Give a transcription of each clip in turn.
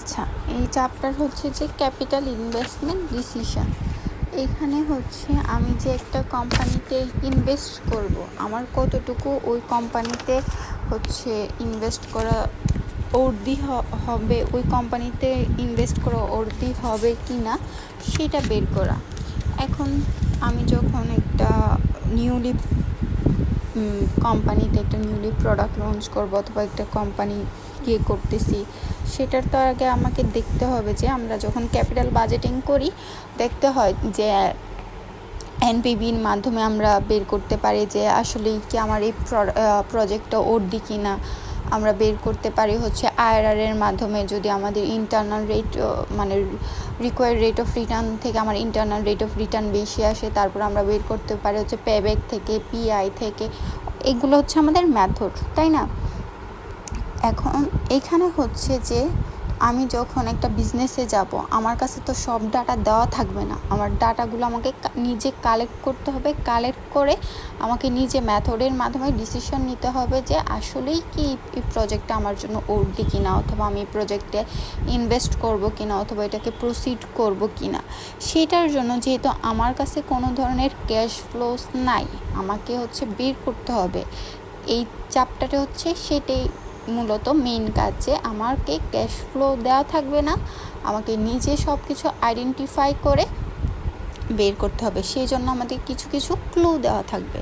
আচ্ছা, এই চ্যাপ্টার হচ্ছে যে ক্যাপিটাল ইনভেস্টমেন্ট ডিসিশন। এখানে হচ্ছে আমি যে একটা কোম্পানিতে ইনভেস্ট করব, আমার কতটুকু ওই কোম্পানিতে হচ্ছে ইনভেস্ট করা অর্দি হবে, ওই কোম্পানিতে ইনভেস্ট করা অর্দি হবে কি না সেটা বের করা। এখন আমি যখন একটা নিউলি কোম্পানিতে একটা নিউলি প্রোডাক্ট লঞ্চ করব অথবা একটা কোম্পানি করতেছি, সেটার তো আগে আমাকে দেখতে হবে যে আমরা যখন ক্যাপিটাল বাজেটিং করি দেখতে হয় যে এনপিভির মাধ্যমে আমরা বের করতে পারি যে আসলে কি আমার এই প্রজেক্টটা অর্দি কিনা। আমরা বের করতে পারি হচ্ছে আইআরআর এর মাধ্যমে, যদি আমাদের ইন্টারনাল রেট মানে রিকোয়ার্ড রেট অফ রিটার্ন থেকে আমার ইন্টারনাল রেট অফ রিটার্ন বেশি আসে, তারপর আমরা বের করতে পারি হচ্ছে পেব্যাক থেকে, পিআই থেকে। এগুলো হচ্ছে আমাদের মেথড, তাই না? এখন এখানে হচ্ছে যে আমি যখন একটা বিজনেসে যাব, আমার কাছে তো সব ডাটা দেওয়া থাকবে না। আমার ডাটাগুলো আমাকে নিজে কালেক্ট করতে হবে। কালেক্ট করে আমাকে নিজে মেথডের মাধ্যমে ডিসিশন নিতে হবে যে আসলেই কি এই প্রজেক্টটা আমার জন্য অর্দি কিনা, অথবা আমি এই প্রজেক্টে ইনভেস্ট করব কিনা, অথবা এটাকে প্রসিড করব কিনা। সেটার জন্য যেহেতু আমার কাছে কোনো ধরনের ক্যাশ ফ্লোস নাই, আমাকে হচ্ছে বের করতে হবে। এই চ্যাপ্টারে হচ্ছে সেটাই মূলত মেইন কাজ, যে আমাকে ক্যাশ ফ্লো দেওয়া থাকবে না, আমাকে নিজে সব কিছু আইডেন্টিফাই করে বের করতে হবে। সেই জন্য আমাদের কিছু কিছু ক্লু দেওয়া থাকবে।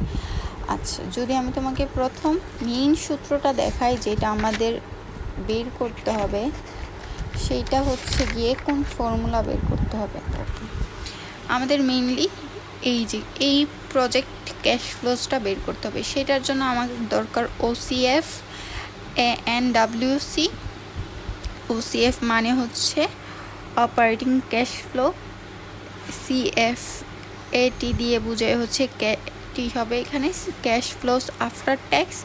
আচ্ছা, যদি আমি তোমাকে প্রথম মেইন সূত্রটা দেখাই যেটা আমাদের বের করতে হবে, সেইটা হচ্ছে গিয়ে কোন ফর্মুলা বের করতে হবে। আমাদের মেইনলি এই যে এই প্রজেক্ট ক্যাশ ফ্লোসটা বের করতে হবে। সেটার জন্য আমাদের দরকার ওসিএফ, এএনডব্লিউসি। ওসিএফ মানে হচ্ছে অপারেটিং ক্যাশ ফ্লো, সিএফ এটি দিয়ে বোঝায় হচ্ছে টি হবে এখানে ক্যাশ ফ্লোস আফটার ট্যাক্স,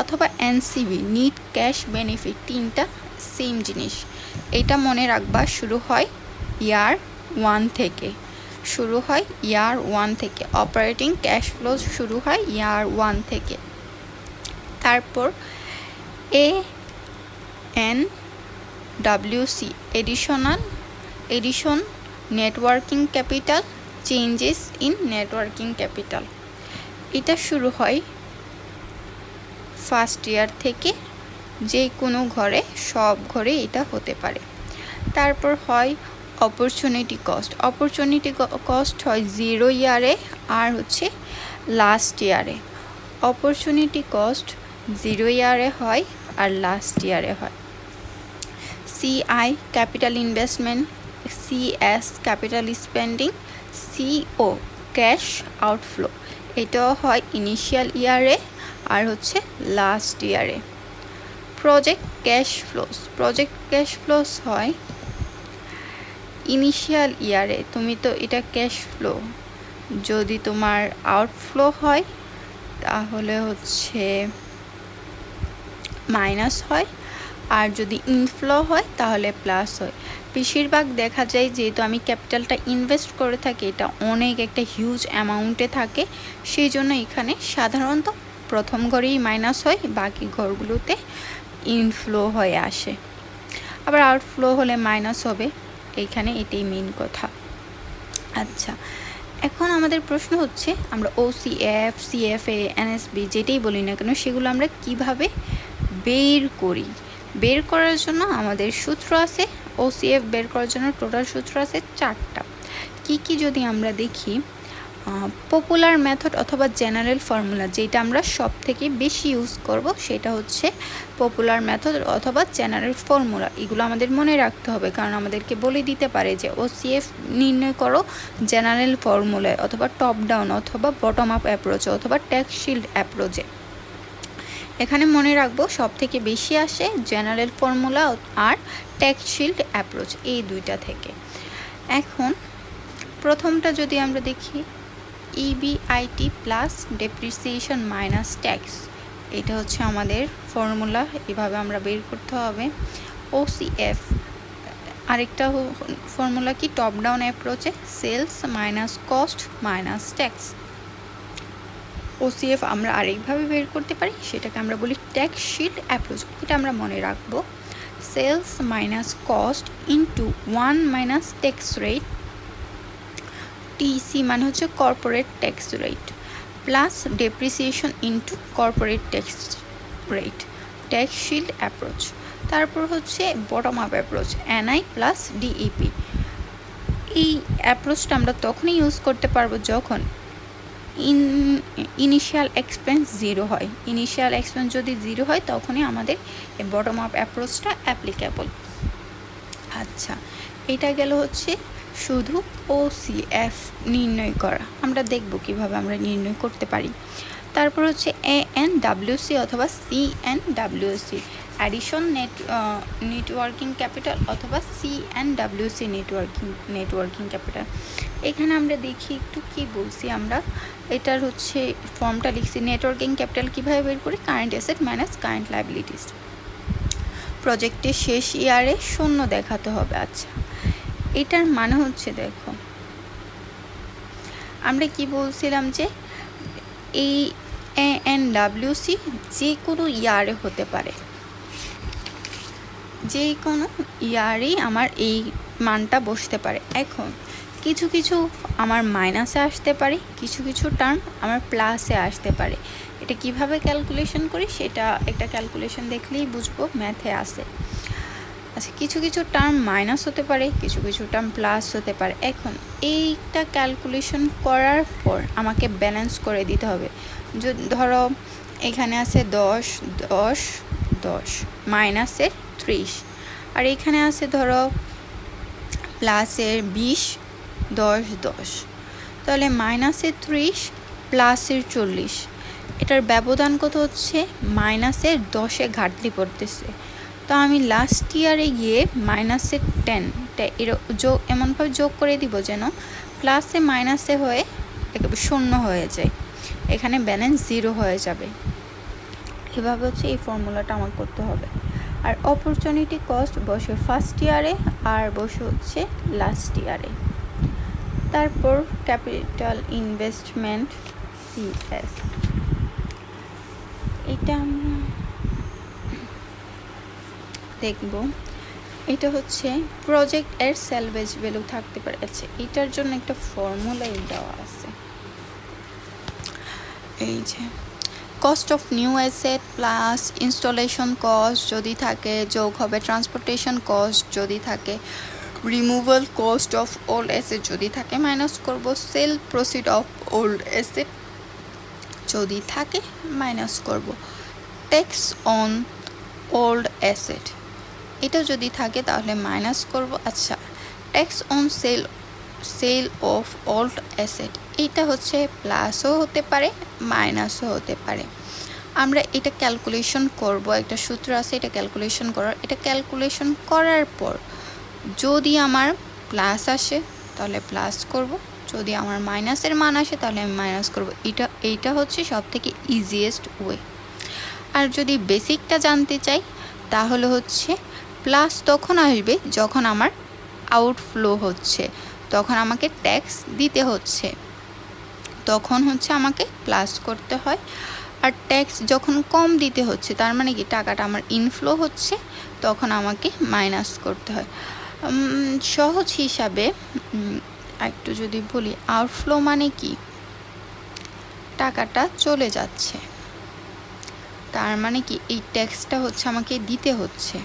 অথবা এনসিবি নিট ক্যাশ বেনিফিট। তিনটা সেম জিনিস, এটা মনে রাখবা। শুরু হয় ইয়ার 1 থেকে, ইয়ার 1 থেকে। অপারেটিং ক্যাশ ফ্লোস শুরু হয় ইয়ার 1 থেকে। তারপর ANWC addition networking capital, changes in networking capital. এটা শুরু হয় ফার্স্ট ইয়ার থেকে, যে কোনো ঘরে, সব ঘরে এটা হতে পারে। তারপর হয় অপরচুনিটি কস্ট হয় 0 ইয়ারে আর হচ্ছে লাস্ট ইয়ারে। অপরচুনিটি কস্ট 0 ইয়ারে হয় আর লাস্ট ইয়ারে হয়। CI capital investment, CS capital spending, CO cash outflow, এটাও হয় ইনিশিয়াল ইয়ারে আর হচ্ছে লাস্ট ইয়ারে। প্রজেক্ট ক্যাশ ফ্লোস হয় ইনিশিয়াল ইয়ারে। তুমি তো এটা ক্যাশ ফ্লো, যদি তোমার আউটফ্লো হয় তাহলে হচ্ছে মাইনাস হয়, আর যদি ইনফ্লো হয় তাহলে প্লাস হয়। বেশিরভাগ দেখা যায় যেহেতু আমি ক্যাপিটালটা ইনভেস্ট করে থাকি, এটা অনেক একটা হিউজ অ্যামাউন্টে থাকে, সেই জন্য এখানে সাধারণত প্রথম ঘরেই মাইনাস হয়, বাকি ঘরগুলোতে ইনফ্লো হয়ে আসে। আবার আউটফ্লো হলে মাইনাস হবে, এইখানে এটাই মেইন কথা। আচ্ছা, এখন আমাদের প্রশ্ন হচ্ছে আমরা ওসিএফ, সিএফএ, এনএসবি যেটাই বলি না কেন, সেগুলো আমরা কিভাবে বের করি। বের করার জন্য আমাদের সূত্র আছে। ওসিএফ বের করার জন্য টোটাল সূত্র আছে 4টা। কি যদি আমরা দেখি, পপুলার মেথড অথবা জেনারেল ফর্মুলা, যেটা আমরা সব থেকে বেশি ইউজ করব সেটা হচ্ছে পপুলার মেথড অথবা জেনারেল ফর্মুলা। এগুলো আমাদের মনে রাখতে হবে, কারণ আমাদেরকে বলে দিতে পারে যে ওসিএফ নির্ণয় করো জেনারেল ফর্মুলায়, অথবা টপ ডাউন, অথবা বটম আপ অ্যাপ্রোচে, অথবা ট্যাক্স শিল্ড অ্যাপ্রোচে। এখানে মনে রাখবো সব থেকে বেশি আসে জেনারেল ফর্মুলা আর ট্যাক্স শিল্ড অ্যাপ্রোচ, এই দুইটা থেকে। এখন প্রথমটা যদি আমরা দেখি, EBIT plus depreciation minus tax, এটা হচ্ছে আমাদের ফর্মুলা। এভাবে আমরা বের করতে হবে। ওসিএফ আরেকটা ফর্মুলা কি, টপ ডাউন অ্যাপ্রোচে sales minus cost minus tax. OCF আমরা আরেকভাবে বের করতে পারি, সেটাকে আমরা বলি ট্যাক্স শিল্ড অ্যাপ্রোচ, এটা আমরা মনে রাখবো। Sales minus cost into 1 minus tax rate, TC মানে হচ্ছে corporate tax rate, plus depreciation into corporate tax rate, tax shield approach. তারপর হচ্ছে bottom up approach, NI plus DEP. এই অ্যাপ্রোচটা আমরা তখনই ইউজ করতে পারবো যখন ইনিশিয়াল এক্সপেন্স জিরো হয়। ইনিশিয়াল এক্সপেন্স যদি জিরো হয় তখনই আমাদের এই বটম আপ অ্যাপ্রোচটা অ্যাপ্লিকেবল। আচ্ছা, এটা গেল হচ্ছে শুধু ওসিএফ নির্ণয় করা। আমরা দেখব কিভাবে আমরা নির্ণয় করতে পারি। তারপর হচ্ছে এএনডব্লিউসি অথবা সিএনডব্লিউসি, অ্যাডিশন নেটওয়ার্কিং ক্যাপিটাল অথবা সিএনডব্লিউসি নেটওয়ার্কিং ক্যাপিটাল। এখানে আমরা দেখি একটু কি বলছি আমরা। এটার হচ্ছে ফর্মটা লিখছি, নেটওয়ার্কিং ক্যাপিটাল কীভাবে বের করি, current asset minus current liabilities. প্রজেক্টের শেষ ইয়ারে শূন্য দেখাতে হবে। আচ্ছা, এটার মানে হচ্ছে দেখো আমরা কি বলছিলাম যে এই এএনডব্লিউসি যে কোনো ইয়ারে হতে পারে, যে কোনো ইয়ারেই আমার এই মানটা বসতে পারে। এখন কিছু কিছু আমার মাইনাসে আসতে পারে, কিছু কিছু টার্ম আমার প্লাসে আসতে পারে। এটা কিভাবে ক্যালকুলেশন করি সেটা একটা ক্যালকুলেশন দেখলেই বুঝবো, ম্যাথে আছে। আচ্ছা, কিছু কিছু টার্ম মাইনাস হতে পারে, কিছু কিছু টার্ম প্লাস হতে পারে। এখন এইটা ক্যালকুলেশন করার পর আমাকে ব্যালেন্স করে দিতে হবে। ধরো এখানে আছে 10 10 10 মাইনাসের 30, আর এখানে আছে ধরো প্লাসের 20 10 10, তাহলে মাইনাসের 30 প্লাসের 40, এটার ব্যবধান কত হচ্ছে, মাইনাসের 10-এ ঘাটতি পড়তেছে। তো আমি লাস্ট ইয়ারে গিয়ে মাইনাসের 10টা এমনভাবে যোগ করে দিব যেন প্লাসে মাইনাসে হয়ে একেবারে শূন্য হয়ে যায়, এখানে ব্যালেন্স জিরো হয়ে যাবে। এভাবে হচ্ছে এই ফর্মুলাটা আমার করতে হবে। আর অপরচুনিটি কস্ট বসে ফার্স্ট ইয়ারে আর বসে হচ্ছে লাস্ট ইয়ারে। তারপর ক্যাপিটাল ইনভেস্টমেন্ট সিএস, এটা আমরা দেখব। এটা হচ্ছে প্রজেক্ট এর সেলভেজ ভ্যালু থাকতে পারে। আচ্ছা, এটার জন্য একটা ফর্মুলাই দেওয়া আছে, এই যে cost of new asset plus installation cost যদি থাকে যোগ হবে ট্রান্সপোর্টেশন কস্ট যদি থাকে, removal cost of old asset যদি থাকে মাইনাস করব, sale proceed of old asset যদি থাকে মাইনাস করব, ট্যাক্স অন ওল্ড অ্যাসেট এটা যদি থাকে তাহলে মাইনাস করব। আচ্ছা, tax on sell of old asset এটা হচ্ছে প্লাসও হতে পারে মাইনাসও হতে পারে। আমরা এটা ক্যালকুলেশন করব, একটা সূত্র আছে এটা ক্যালকুলেশন করার। এটা ক্যালকুলেশন করার পর যদি আমার প্লাস আসে তাহলে প্লাস করব, যদি আমার মাইনাসের মান আসে তাহলে আমি মাইনাস করব। এইটা হচ্ছে সবথেকে ইজিয়েস্ট ওয়ে। আর যদি বেসিকটা জানতে চাই তাহলে হচ্ছে প্লাস তখন আসবে যখন আমার আউটফ্লো হচ্ছে, তখন আমাকে ট্যাক্স দিতে হচ্ছে, তখন হচ্ছে আমাকে প্লাস করতে হয়। আর ট্যাক্স যখন কম দিতে হচ্ছে তার মানে কি টাকাটা আমার ইনফ্লো হচ্ছে, তখন আমাকে মাইনাস করতে হয়। সহজ হিসাবে একটু যদি বলি, আউটফ্লো মানে কি, টাকাটা চলে যাচ্ছে, তার মানে কি এই ট্যাক্সটা হচ্ছে আমাকে দিতে হচ্ছে।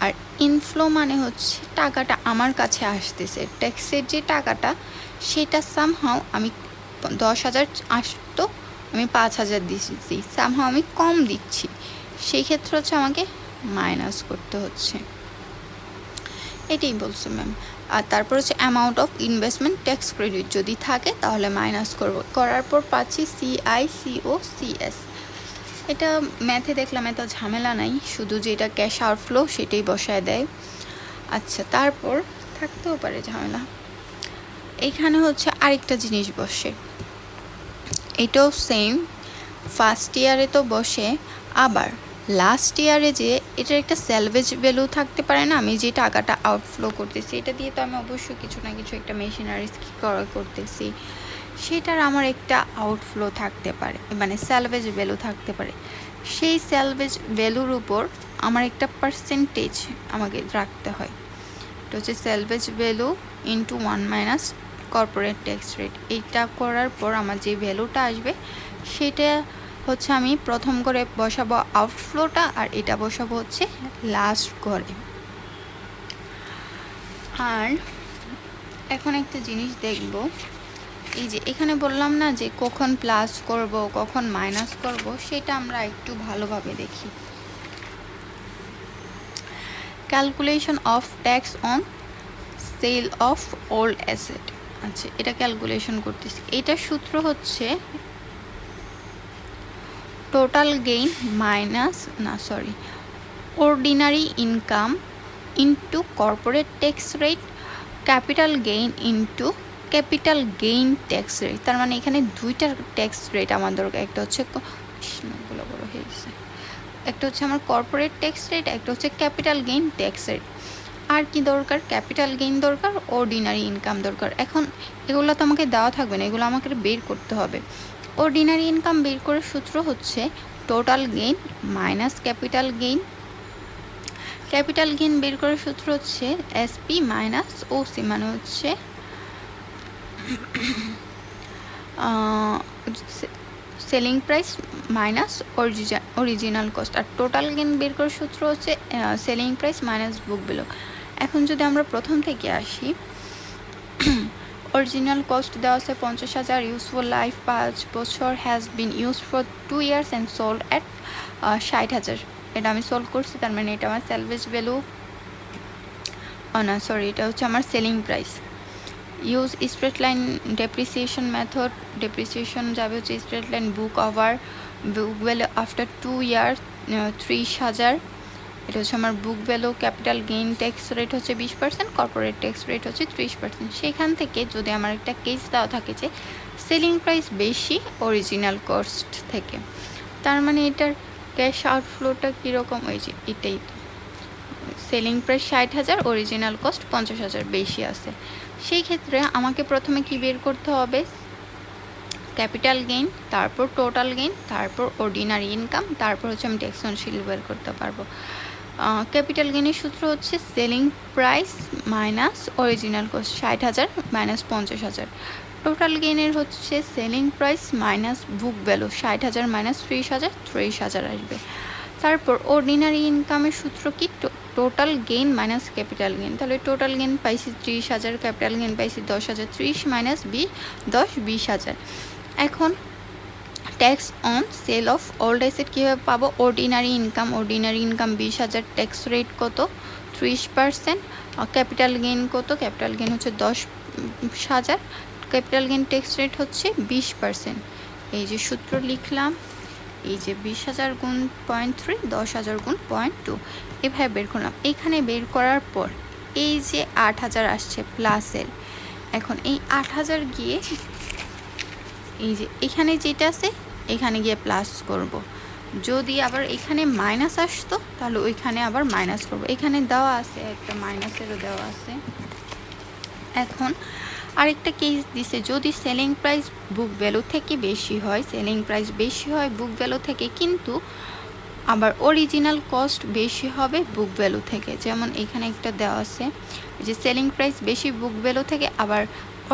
আর ইনফ্লো মানে হচ্ছে টাকাটা আমার কাছে আসতেছে, ট্যাক্সের যে টাকাটা সেটা সামহাও আমি 10,000 আসতো, আমি 5,000 দিচ্ছি, সামহাও আমি কম দিচ্ছি, সেই ক্ষেত্রে হচ্ছে আমাকে মাইনাস করতে হচ্ছে। এটাই বলছো ম্যাম। আর তারপর হচ্ছে amount of investment tax credit যদি থাকে তাহলে মাইনাস করব, করার পর পাচ্ছি CICO/CS। এটা ম্যাথে দেখলাম এত ঝামেলা নাই, শুধু যেটা ক্যাশ আউটফ্লো সেটাই বসায় দেয়। আচ্ছা, তারপর থাকতেও পারে ঝামেলা। এইখানে হচ্ছে আরেকটা জিনিস বসে, এটাও সেম, ফার্স্ট ইয়ারে তো বসে, আবার লাস্ট ইয়ারে যে এটার একটা স্যালভেজ ভ্যালু থাকতে পারে না, আমি যে টাকাটা আউটফ্লো করতেছি এটা দিয়ে তো আমি অবশ্যই কিছু না কিছু একটা মেশিনারিজ ক্রয় করতেছি, সেটার আমার একটা আউটফ্লো থাকতে পারে, মানে স্যালভেজ ভ্যালু থাকতে পারে। সেই স্যালভেজ ভ্যালুর উপর আমার একটা পার্সেন্টেজ আমাকে রাখতে হয়। এটা হচ্ছে salvage value into 1 minus corporate tax rate. এইটা করার পর আমার যে ভ্যালুটা আসবে সেটা হচ্ছে আমি প্রথম করে বসাবো আউটফ্লোটা, আর এটা বসাবো হচ্ছে লাস্ট করে। আর এখন একটা জিনিস দেখব, এই যে এখানে বললাম না যে কখন প্লাস করব কখন মাইনাস করব, সেটা আমরা একটু ভালোভাবে দেখি। Calculation of tax on sell of old asset. আচ্ছা, এটা ক্যালকুলেশন করতেছি। এটার সূত্র হচ্ছে total gain minus ordinary income into corporate tax rate, capital gain into capital gain tax rate. তার মানে এখানে দুইটা ট্যাক্স রেট আমার দরকার। একটা হচ্ছে বড় হয়ে গেছে, একটা হচ্ছে আমার কর্পোরেট ট্যাক্স রেট, একটা হচ্ছে ক্যাপিটাল গেইন ট্যাক্স রেট। আর কি দরকার? ক্যাপিটাল গেইন দরকার, অর্ডিনারি ইনকাম দরকার। এখন এগুলো তো আমাকে দেওয়া থাকবে না, এগুলো আমাকে বের করতে হবে। অর্ডিনারি ইনকাম বের করার সূত্র হচ্ছে total gain minus capital gain. Capital gain বের করার সূত্র হচ্ছে এসপি মাইনাস ওসি, মানে হচ্ছে selling price minus original cost. আর টোটাল গেইন বের করার সূত্র হচ্ছে selling price minus book value. এখন যদি আমরা প্রথম থেকে আসি, অরিজিনাল কস্ট দেওয়া আছে 50,000, ইউজফুল লাইফ 5 বছর, has been use for 2 years and sold at 60,000। এটা আমি সোল্ড করছি, তার মানে এটা আমার স্যালভেজ ভ্যালু, এটা হচ্ছে আমার selling price. Use straight line depreciation method, depreciation যাবে হচ্ছে স্ট্রেট লাইন বুক ওভার বুক ভ্যালু আফটার 2 ইয়ার 30,000। এটা হচ্ছে আমার book value. Capital gain tax rate হচ্ছে 20%, কর্পোরেট ট্যাক্স রেট হচ্ছে 30%। সেখান থেকে যদি আমার একটা কেস দেওয়া থাকে যে সেলিং প্রাইস বেশি অরিজিনাল কস্ট থেকে, তার মানে এটার ক্যাশ আউটফ্লোটা কীরকম? ওই যে এটাই তো, সেলিং প্রাইস 60,000, অরিজিনাল কস্ট 50,000 বেশি আছে। সেই ক্ষেত্রে আমাকে প্রথমে কি বের করতে হবে? ক্যাপিটাল গেইন, তারপর টোটাল গেইন, তারপর অর্ডিনারি ইনকাম, তারপর হচ্ছে আমি ট্যাক্সনশীল বের করতে পারবো। ক্যাপিটাল গেইনের সূত্র হচ্ছে selling price minus original cost 60,000 minus 50,000। Total গেইনের হচ্ছে selling price minus book value 60,000 minus 30,000, 30,000 আসবে। তারপর অর্ডিনারি ইনকামের সূত্র কি? Total gain minus capital gain. তাহলে টোটাল গেইন পাইছি 30,000, ক্যাপিটাল গেইন পাইছি 10,000, 30 মাইনাস 20,000। এখন tax on sell of old asset কীভাবে পাবো? অর্ডিনারি ইনকাম 20,000, ট্যাক্স রেট কত? 30%। ক্যাপিটাল গেইন কত? ক্যাপিটাল গেইন হচ্ছে 10,000, ক্যাপিটাল গেইন ট্যাক্স রেট হচ্ছে 20%। এই যে সূত্র লিখলাম, এই যে 20,000 গুণ 0.3, 10,000 গুণ 0.2, এভাবে বের করলাম। এখানে বের করার পর এই যে 8,000 আসছে প্লাসের, এখন এই 8,000 গিয়ে এই যে এখানে যেটা আছে এখানে গিয়ে প্লাস করব। যদি আবার এখানে মাইনাস আসতো তাহলে ওইখানে আবার মাইনাস করব। এখানে দেওয়া আছে একটা মাইনাসেরও দেওয়া আছে। এখন আরেকটা কেস দিছে, যদি সেলিং প্রাইস বুক ভ্যালু থেকে বেশি হয়, সেলিং প্রাইস বেশি হয় বুক ভ্যালু থেকে, কিন্তু আবার অরিজিনাল কস্ট বেশি হবে বুক ভ্যালু থেকে। যেমন এখানে একটা দেওয়া আছে যে সেলিং প্রাইস বেশি বুক ভ্যালু থেকে, আবার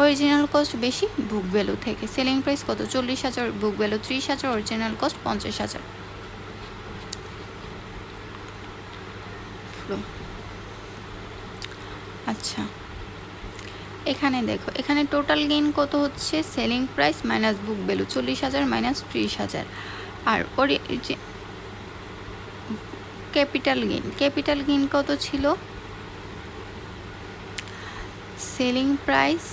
অরিজিনাল কস্ট বেশি বুক ভ্যালু থেকে। সেলিং প্রাইস কত? 40,000, বুক ভ্যালু 30,000, অরিজিনাল কস্ট 50,000। আচ্ছা, এখানে দেখো, এখানে টোটাল গেইন কত হচ্ছে? Selling price minus book value 40,000 minus 30,000। আর ক্যাপিটাল গেইন কত ছিল? Selling price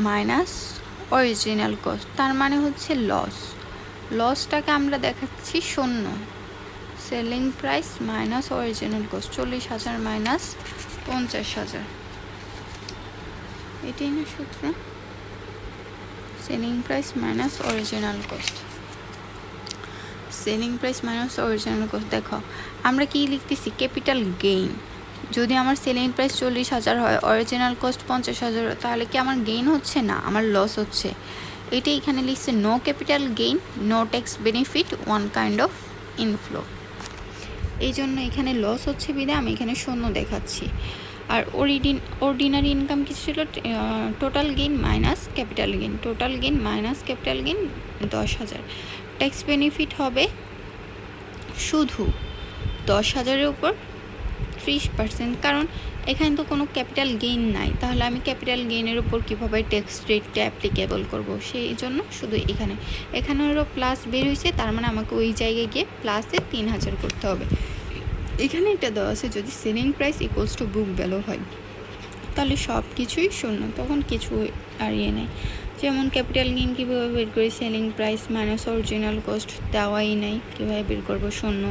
minus original cost, তার মানে হচ্ছে লসটাকে আমরা দেখাচ্ছি 0। Selling price minus original cost 40,000 minus 50,000, এটাই না সূত্র? Selling price minus original cost, selling price minus original cost. দেখো আমরা কি লিখতেছি? Capital gain. যদি আমার সেলিং প্রাইস 40,000 হয়, অরিজিনাল কস্ট 50,000, তাহলে কি আমার গেইন হচ্ছে? না, আমার লস হচ্ছে। এটা এখানে লিখছে no capital gain, no tax benefit, one kind of inflow. এই জন্য এখানে লস হচ্ছে বিধে আমি এখানে শূন্য দেখাচ্ছি। আর অর্ডিনারি ইনকাম কিছু ছিল total gain minus capital gain, total gain minus capital gain 10,000। Tax benefit হবে শুধু 10,000-এর উপর 30%, কারণ এখানে তো কোনো ক্যাপিটাল গেইন নাই, তাহলে আমি ক্যাপিটাল গেইনের উপর কীভাবে ট্যাক্স রেটটা অ্যাপ্লিকেবল করব, সেই জন্য শুধু এখানেরও প্লাস বের হয়েছে, তার মানে আমাকে ওই জায়গায় গিয়ে প্লাসে 3,000 করতে হবে। এখানে এটা দেওয়া আছে যদি selling price equals to book value হয়, তাহলে সব কিছুই শূন্য, তখন কিছু আর নেই। যেমন ক্যাপিটাল গেইন কীভাবে বের করি, selling price minus original cost দেওয়াই নাই, কীভাবে বের করবো, শূন্য।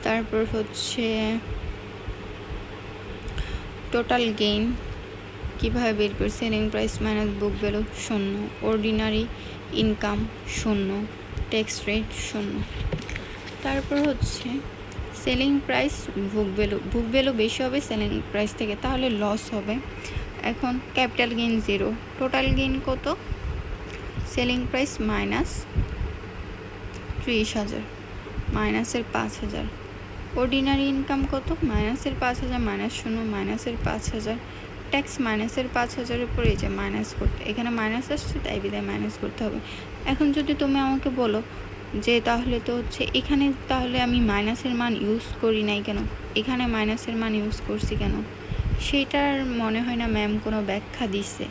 তারপর হচ্ছে টোটাল গেইন কীভাবে বের করি, selling price minus book value শূন্য, অর্ডিনারি ইনকাম শূন্য, ট্যাক্স রেট শূন্য। তারপর হচ্ছে সেলিং প্রাইস বুক ভ্যালু বেশি হবে সেলিং প্রাইস থেকে, তাহলে লস হবে। এখন ক্যাপিটাল গেইন 0, টোটাল গেইন কত, সেলিং প্রাইস মাইনাস 30,000 মাইনাসের 5,000, অর্ডিনারি ইনকাম কত, মাইনাসের 5,000 মাইনাস শূন্য মাইনাসের 5,000, ট্যাক্স মাইনাসের 5,000-এর উপর এই যে মাইনাস করতে, এখানে মাইনাস আসছে তাই বিদায় মাইনাস করতে হবে। এখন যদি তুমি আমাকে বলো যে তাহলে তো হচ্ছে এখানে তাহলে আমি মাইনাসের মান ইউজ করি নাই কেন, এখানে মাইনাসের মান ইউজ করছি কেন, সেটার মনে হয় না ম্যাম কোনো ব্যাখ্যা দিছে,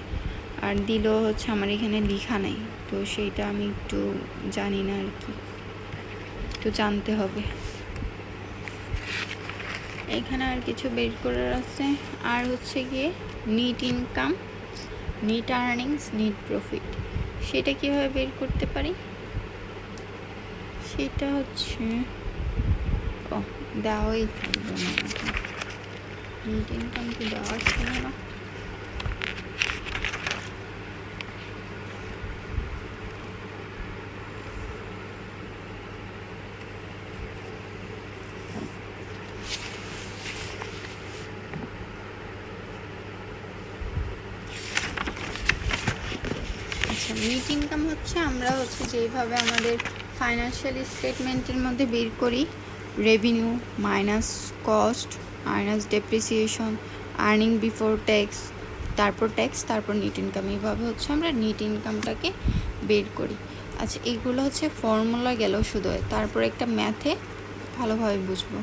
আর দিলেও হচ্ছে আমার এখানে লেখা নাই, তো সেইটা আমি একটু জানি না আর কি, একটু জানতে হবে। এখানে আর কিছু বের করার আছে, আর হচ্ছে গিয়ে net income, net earnings, net profit, সেটা কীভাবে বের করতে পারি, সেটা হচ্ছে দেওয়াই থাকবে না, নিট ইনকাম কি দেওয়া ছিল না, নিট ইনকাম হচ্ছে আমরা হচ্ছে যেইভাবে আমাদের ফাইন্যান্সিয়াল স্টেটমেন্টের মধ্যে বের করি, revenue minus cost minus depreciation, earning before tax, তারপর ট্যাক্স, তারপর নিট ইনকাম, এইভাবে হচ্ছে আমরা নিট ইনকামটাকে বের করি। আচ্ছা, এইগুলো হচ্ছে ফর্মুলা গেল শুধু, তারপর একটা ম্যাথে ভালোভাবে বুঝবো।